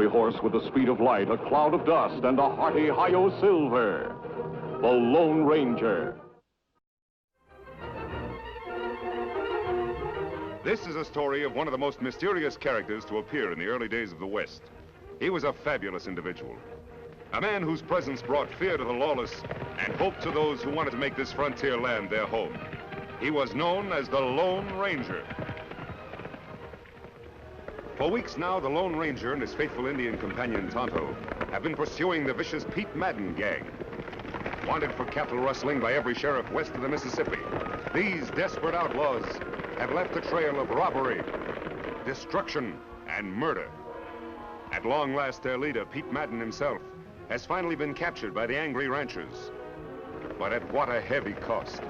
cavalry horse with the speed of light, a cloud of dust, and a hearty hi-yo silver. The Lone Ranger. This is a story of one of the most mysterious characters to appear in the early days of the West. He was a fabulous individual. A man whose presence brought fear to the lawless and hope to those who wanted to make this frontier land their home. He was known as the Lone Ranger. For weeks now, the Lone Ranger and his faithful Indian companion, Tonto, have been pursuing the vicious Pete Madden gang. Wanted for cattle rustling by every sheriff west of the Mississippi, these desperate outlaws have left a trail of robbery, destruction, and murder. At long last, their leader, Pete Madden himself, has finally been captured by the angry ranchers. But at what a heavy cost.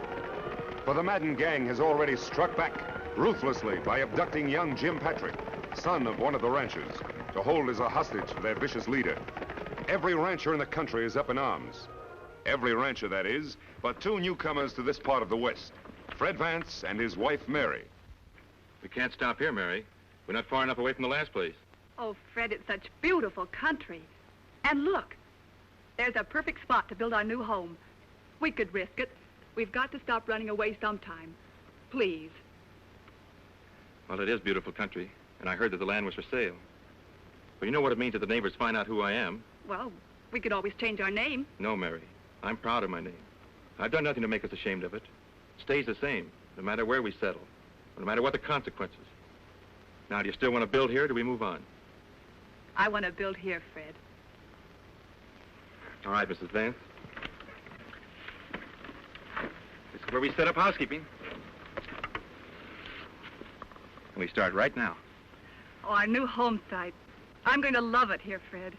For the Madden gang has already struck back ruthlessly by abducting young Jim Patrick, son of one of the ranchers, to hold as a hostage for their vicious leader. Every rancher in the country is up in arms. Every rancher, that is, but two newcomers to this part of the West, Fred Vance and his wife, Mary. We can't stop here, Mary. We're not far enough away from the last place. Oh, Fred, it's such beautiful country. And look, there's a perfect spot to build our new home. We could risk it. We've got to stop running away sometime. Please. Well, it is beautiful country, and I heard that the land was for sale. But you know what it means if the neighbors find out who I am? Well, we could always change our name. No, Mary. I'm proud of my name. I've done nothing to make us ashamed of it. It stays the same, no matter where we settle, no matter what the consequences. Now, do you still want to build here, or do we move on? I want to build here, Fred. All right, Mrs. Vance. This is where we set up housekeeping. And we start right now. Oh, our new home site. I'm going to love it here, Fred.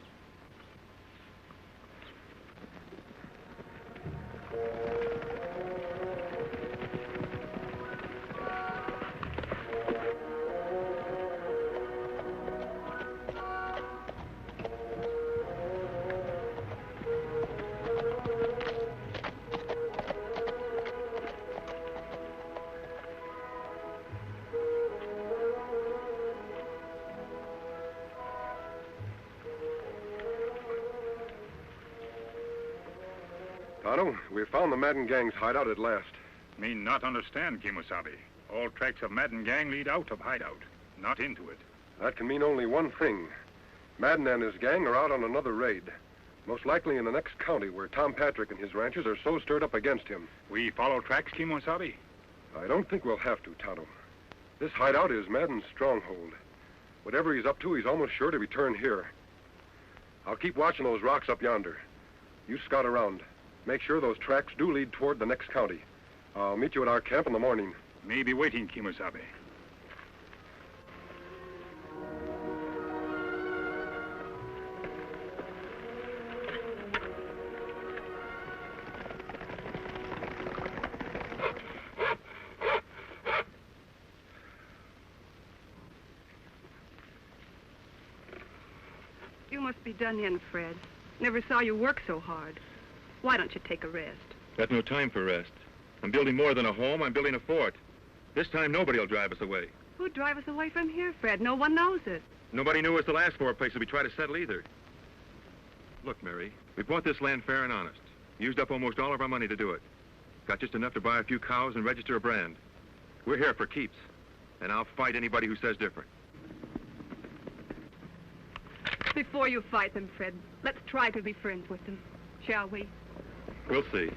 Tonto, we found the Madden gang's hideout at last. Me not understand, Kimosabe. All tracks of Madden gang lead out of hideout, not into it. That can mean only one thing. Madden and his gang are out on another raid. Most likely in the next county where Tom Patrick and his ranchers are so stirred up against him. We follow tracks, Kimosabe? I don't think we'll have to, Tonto. This hideout is Madden's stronghold. Whatever he's up to, he's almost sure to return here. I'll keep watching those rocks up yonder. You scout around. Make sure those tracks do lead toward the next county. I'll meet you at our camp in the morning. Me be waiting, Kimosabe. You must be done in, Fred. Never saw you work so hard. Why don't you take a rest? Got no time for rest. I'm building more than a home. I'm building a fort. This time, nobody will drive us away. Who'd drive us away from here, Fred? No one knows it. Nobody knew us the last 4 places we tried to settle either. Look, Mary, we bought this land fair and honest. Used up almost all of our money to do it. Got just enough to buy a few cows and register a brand. We're here for keeps, and I'll fight anybody who says different. Before you fight them, Fred, let's try to be friends with them, shall we? We'll see.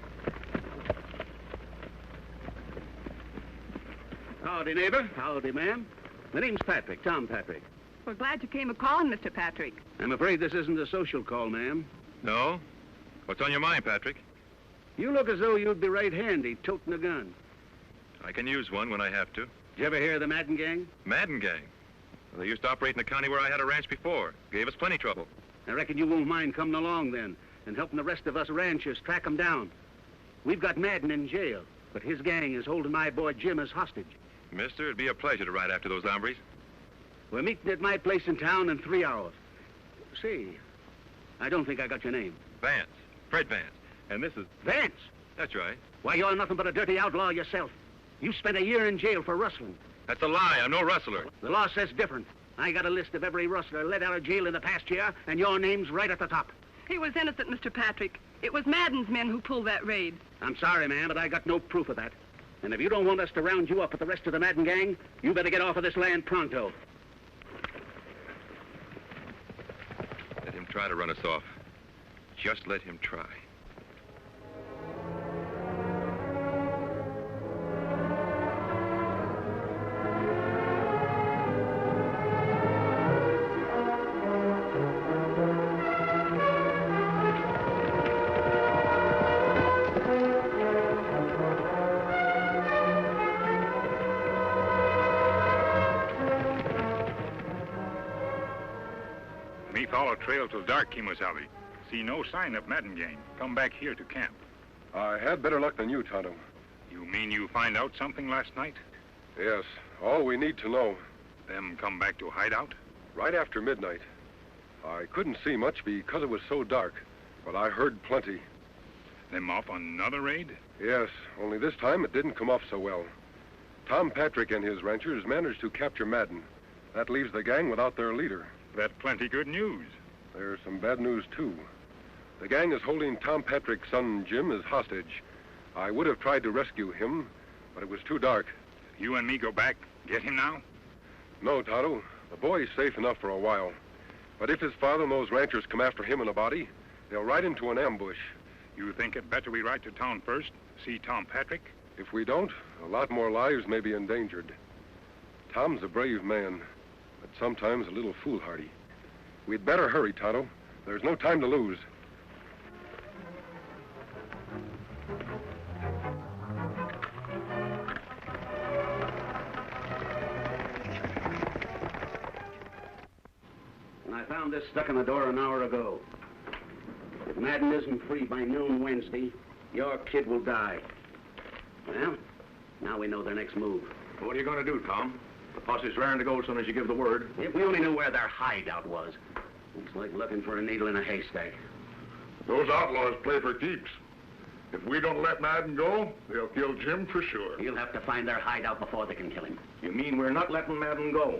Howdy, neighbor. Howdy, ma'am. My name's Patrick, Tom Patrick. We're glad you came a-calling, Mr. Patrick. I'm afraid this isn't a social call, ma'am. No? What's on your mind, Patrick? You look as though you'd be right handy toting a gun. I can use one when I have to. Did you ever hear of the Madden gang? Madden gang? Well, they used to operate in the county where I had a ranch before. Gave us plenty trouble. I reckon you won't mind coming along then and helping the rest of us ranchers track them down. We've got Madden in jail, but his gang is holding my boy Jim as hostage. Mister, it'd be a pleasure to ride after those hombres. We're meeting at my place in town in 3 hours. See, I don't think I got your name. Vance. Fred Vance. And this is... Vance? That's right. Why, you're nothing but a dirty outlaw yourself. You spent a year in jail for rustling. That's a lie. I'm no rustler. The law says different. I got a list of every rustler let out of jail in the past year, and your name's right at the top. He was innocent, Mr. Patrick. It was Madden's men who pulled that raid. I'm sorry, ma'am, but I got no proof of that. And if you don't want us to round you up with the rest of the Madden gang, you better get off of this land pronto. Let him try to run us off. Just let him try. Me follow trail till dark, Kemosabe. See no sign of Madden gang. Come back here to camp. I had better luck than you, Tonto. You mean you find out something last night? Yes, all we need to know. Them come back to hideout? Right after midnight. I couldn't see much because it was so dark, but I heard plenty. Them off on another raid? Yes, only this time it didn't come off so well. Tom Patrick and his ranchers managed to capture Madden. That leaves the gang without their leader. That's plenty good news. There's some bad news, too. The gang is holding Tom Patrick's son, Jim, as hostage. I would have tried to rescue him, but it was too dark. You and me go back, get him now? No, Tonto. The boy's safe enough for a while. But if his father and those ranchers come after him in a body, they'll ride into an ambush. You think it better we ride to town first, see Tom Patrick? If we don't, a lot more lives may be endangered. Tom's a brave man, but sometimes a little foolhardy. We'd better hurry, Tonto. There's no time to lose. And I found this stuck in the door an hour ago. If Madden isn't free by noon Wednesday, your kid will die. Well, now we know their next move. What are you going to do, Tom? The posse's raring to go as soon as you give the word. If we only knew where their hideout was. It's like looking for a needle in a haystack. Those outlaws play for keeps. If we don't let Madden go, they'll kill Jim for sure. You'll have to find their hideout before they can kill him. You mean we're not letting Madden go?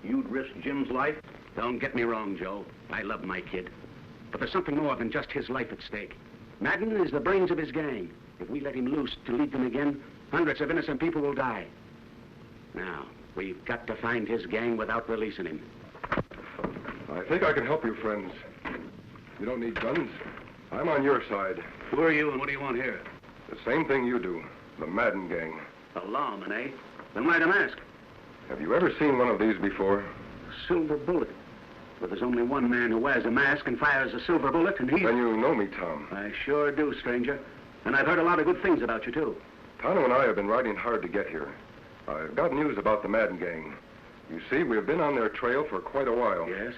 You'd risk Jim's life? Don't get me wrong, Joe. I love my kid. But there's something more than just his life at stake. Madden is the brains of his gang. If we let him loose to lead them again, hundreds of innocent people will die. Now, we've got to find his gang without releasing him. I think I can help you, friends. You don't need guns. I'm on your side. Who are you and what do you want here? The same thing you do. The Madden gang. A lawman, eh? Then why the mask? Have you ever seen one of these before? Silver bullet. But there's only one man who wears a mask and fires a silver bullet, and he's... Then you know me, Tom. I sure do, stranger. And I've heard a lot of good things about you, too. Tonto and I have been riding hard to get here. I've got news about the Madden gang. You see, we've been on their trail for quite a while. Yes?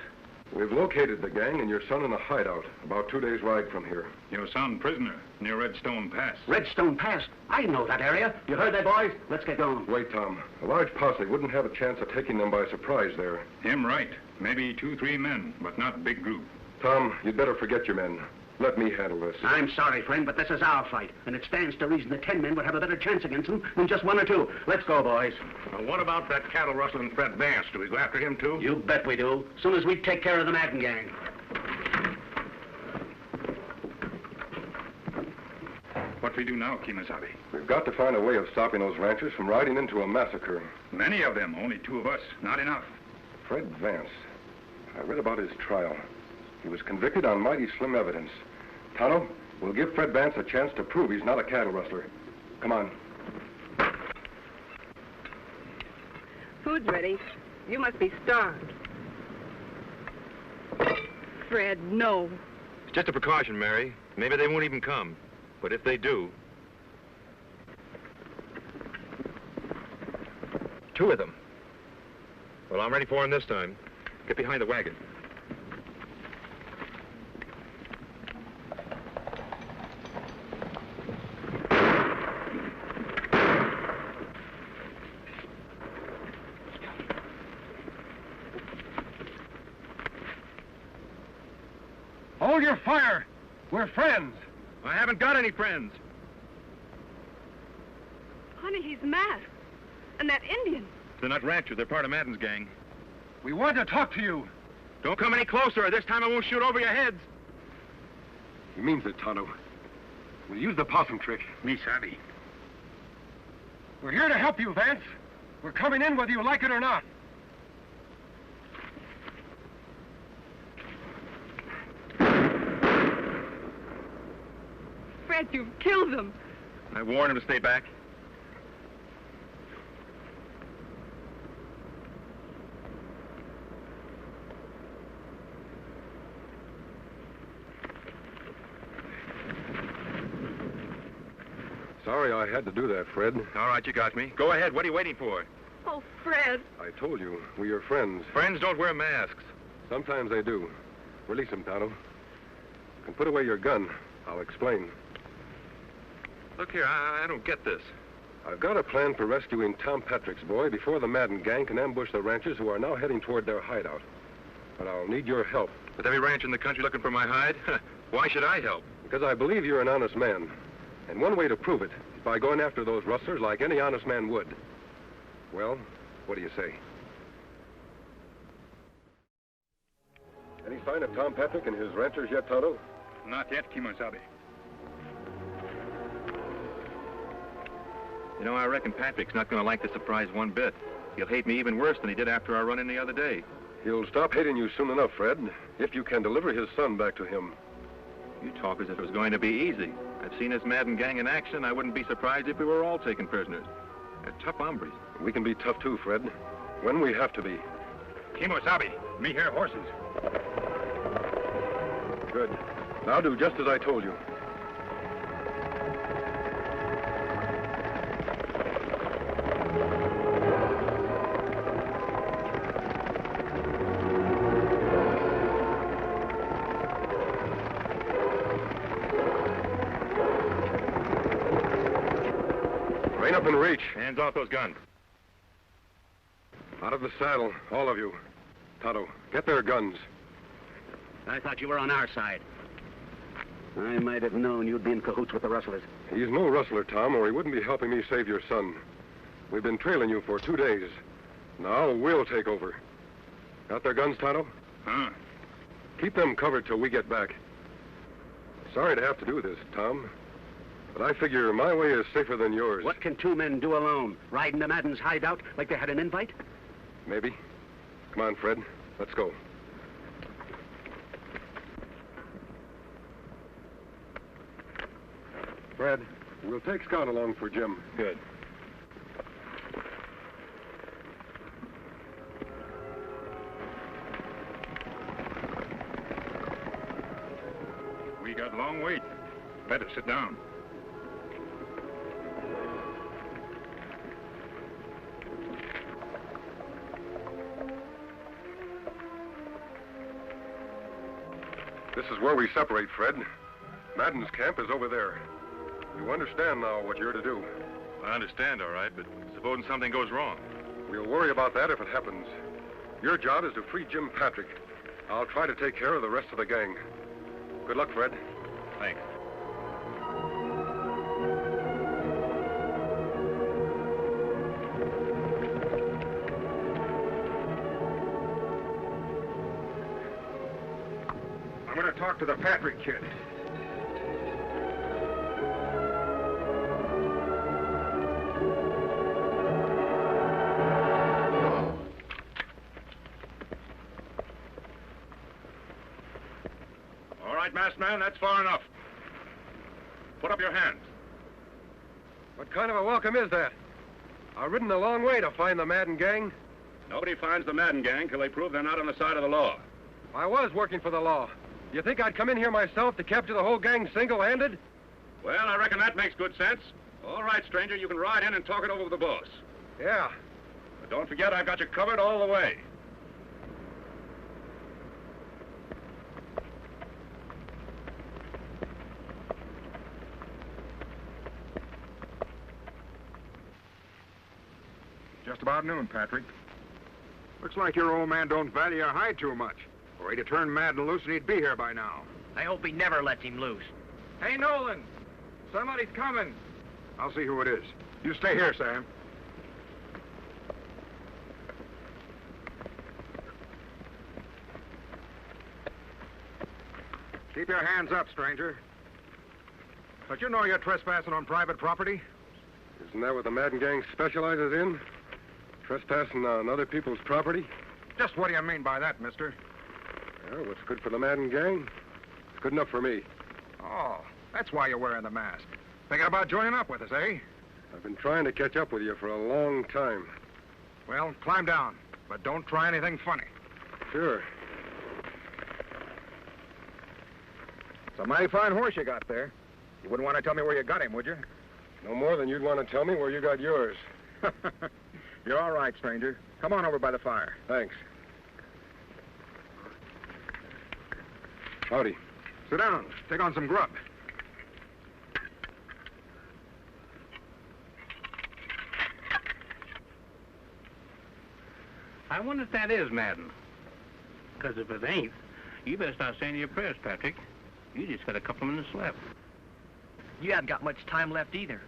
We've located the gang and your son in a hideout, about 2 days' ride from here. Your son prisoner, near Redstone Pass. Redstone Pass? I know that area. You heard that, boys? Let's get going. Wait, Tom. A large posse wouldn't have a chance of taking them by surprise there. Him right. Maybe 2, 3 men, but not big group. Tom, you'd better forget your men. Let me handle this. I'm sorry, friend, but this is our fight, and it stands to reason that 10 men would have a better chance against them than just 1 or 2. Let's go, boys. What about that cattle rustling Fred Vance? Do we go after him, too? You bet we do. As soon as we take care of the Madden gang. What we do now, Kemosabe? We've got to find a way of stopping those ranchers from riding into a massacre. Many of them, only 2 of us. Not enough. Fred Vance. I read about his trial. He was convicted on mighty slim evidence. Tonto, we'll give Fred Vance a chance to prove he's not a cattle rustler. Come on. Food's ready. You must be starved. Fred, no. It's just a precaution, Mary. Maybe they won't even come. But if they do... 2 of them. Well, I'm ready for him this time. Get behind the wagon. Hold your fire! We're friends! I haven't got any friends. Honey, he's masked. And that Indian. They're not ranchers. They're part of Madden's gang. We want to talk to you. Don't come any closer. This time I won't shoot over your heads. He means it, Tonto. We'll use the possum trick. Me savvy. We're here to help you, Vance. We're coming in whether you like it or not. Fred, you've killed them. I warned him to stay back. Sorry I had to do that, Fred. All right, you got me. Go ahead. What are you waiting for? Oh, Fred. I told you, we're your friends. Friends don't wear masks. Sometimes they do. Release him, Tonto. You can put away your gun. I'll explain. Look here, I don't get this. I've got a plan for rescuing Tom Patrick's boy before the Madden gang can ambush the ranchers who are now heading toward their hideout. But I'll need your help. With every ranch in the country looking for my hide? Why should I help? Because I believe you're an honest man. And one way to prove it is by going after those rustlers like any honest man would. Well, what do you say? Any sign of Tom Patrick and his ranchers yet, Tonto? Not yet, Kimosabe. You know, I reckon Patrick's not going to like the surprise one bit. He'll hate me even worse than he did after our run-in the other day. He'll stop hating you soon enough, Fred, if you can deliver his son back to him. You talk as if it was going to be easy. I've seen this Madden gang in action. I wouldn't be surprised if we were all taken prisoners. They're tough hombres. We can be tough too, Fred, when we have to be. Kimosabe, me hear horses. Good. Now do just as I told you. Rein up and reach. Hands off those guns. Out of the saddle, all of you. Tonto, get their guns. I thought you were on our side. I might have known you'd be in cahoots with the rustlers. He's no rustler, Tom, or he wouldn't be helping me save your son. We've been trailing you for 2 days. Now we'll take over. Got their guns, Tonto? Huh? Keep them covered till we get back. Sorry to have to do this, Tom. But I figure my way is safer than yours. What can 2 men do alone? Ride into Madden's hideout like they had an invite? Maybe. Come on, Fred. Let's go. Fred, we'll take Scott along for Jim. Good. We got a long wait. Better sit down. This is where we separate, Fred. Madden's camp is over there. You understand now what you're to do. I understand, all right, but supposing something goes wrong. We'll worry about that if it happens. Your job is to free Jim Patrick. I'll try to take care of the rest of the gang. Good luck, Fred. Thanks. I'm going to talk to the Patrick kid. All right, masked man, that's far enough. Put up your hands. What kind of a welcome is that? I've ridden a long way to find the Madden gang. Nobody finds the Madden gang till they prove they're not on the side of the law. I was working for the law. You think I'd come in here myself to capture the whole gang single-handed? Well, I reckon that makes good sense. All right, stranger, you can ride in and talk it over with the boss. Yeah. But don't forget, I've got you covered all the way. Just about noon, Patrick. Looks like your old man don't value your hide too much. Or he'd have turned Madden loose and he'd be here by now. I hope he never lets him loose. Hey, Nolan! Somebody's coming. I'll see who it is. You stay here, Sam. Keep your hands up, stranger. But you know you're trespassing on private property? Isn't that what the Madden gang specializes in? Trespassing on other people's property? Just what do you mean by that, mister? Well, what's good for the Madden gang? It's good enough for me. Oh, that's why you're wearing the mask. Thinking about joining up with us, eh? I've been trying to catch up with you for a long time. Well, climb down, but don't try anything funny. Sure. It's a mighty fine horse you got there. You wouldn't want to tell me where you got him, would you? No more than you'd want to tell me where you got yours. You're all right, stranger. Come on over by the fire. Thanks. Howdy. Sit down. Take on some grub. I wonder if that is Madden. Because if it ain't, you better start saying your prayers, Patrick. You just got a couple of minutes left. You haven't got much time left either.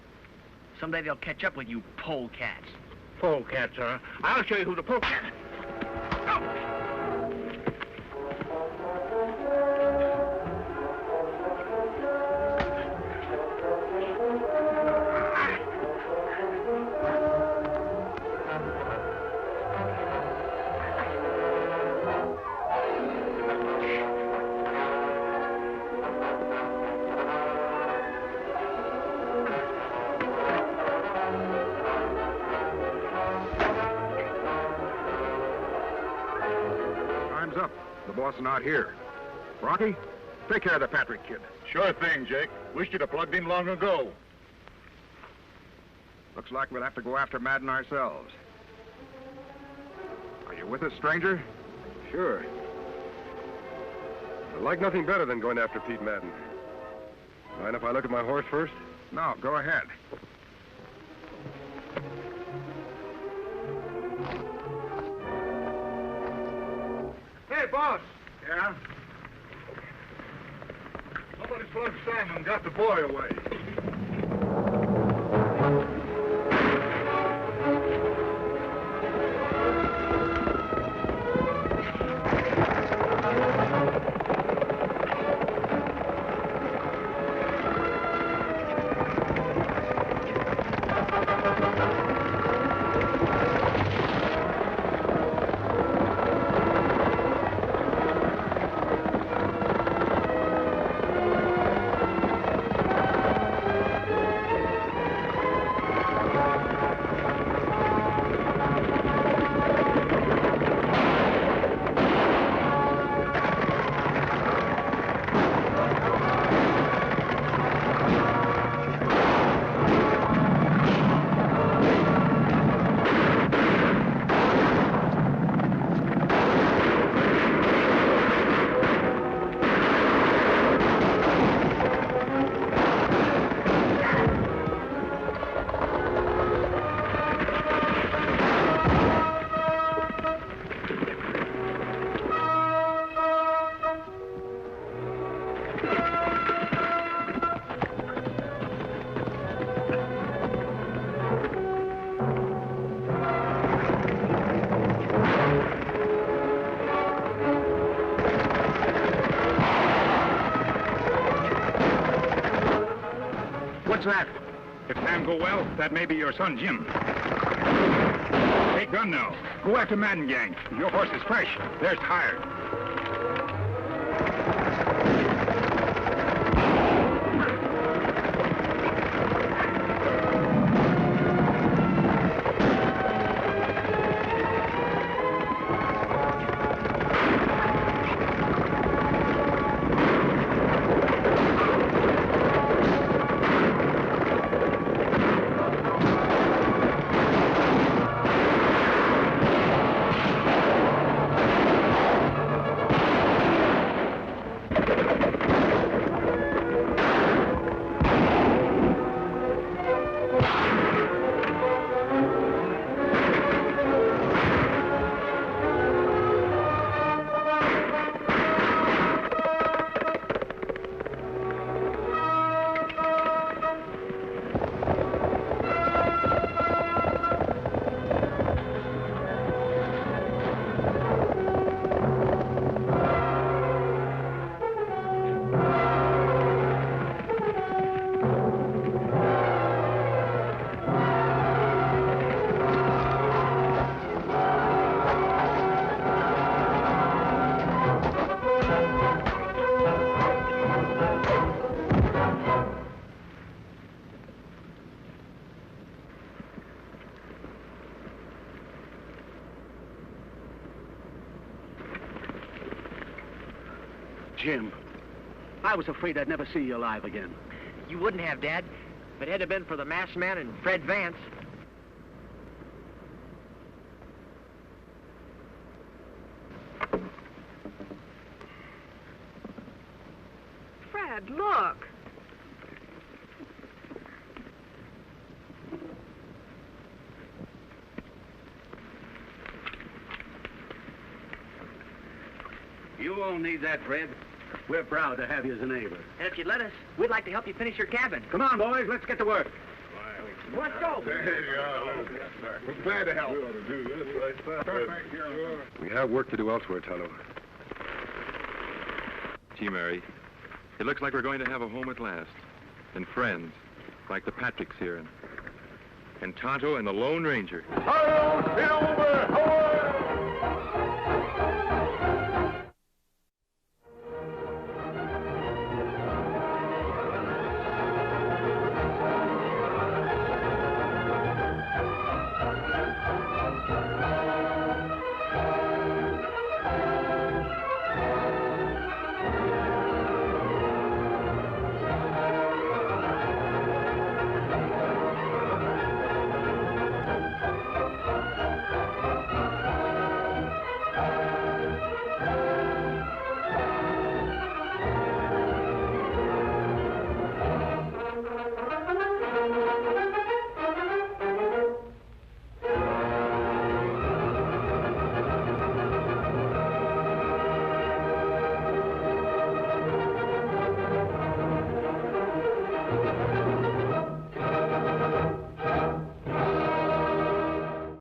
Someday they'll catch up with you polecats. Polecats, huh? I'll show you who the polecat is. Up. The boss is not here. Rocky, take care of the Patrick kid. Sure thing, Jake. Wished you'd have plugged him long ago. Looks like we'll have to go after Madden ourselves. Are you with us, stranger? Sure. I'd like nothing better than going after Pete Madden. Mind if I look at my horse first? No, go ahead. Hey, boss. Yeah? Somebody's plugged Sam and got the boy away. What's that? If Sam go well, that may be your son, Jim. Take gun now. Go after Madden gang. Your horse is fresh. There's tired. Jim. I was afraid I'd never see you alive again. You wouldn't have, Dad, if it had been for the masked man and Fred Vance. Fred, look. You won't need that, Fred. We're proud to have you as a neighbor. And if you'd let us, we'd like to help you finish your cabin. Come on, boys, let's get to work. Let's go. We're glad to help. We have work to do elsewhere, Tonto. Gee, Mary, it looks like we're going to have a home at last. And friends, like the Patricks here. And Tonto and the Lone Ranger. Hi-yo, Silver!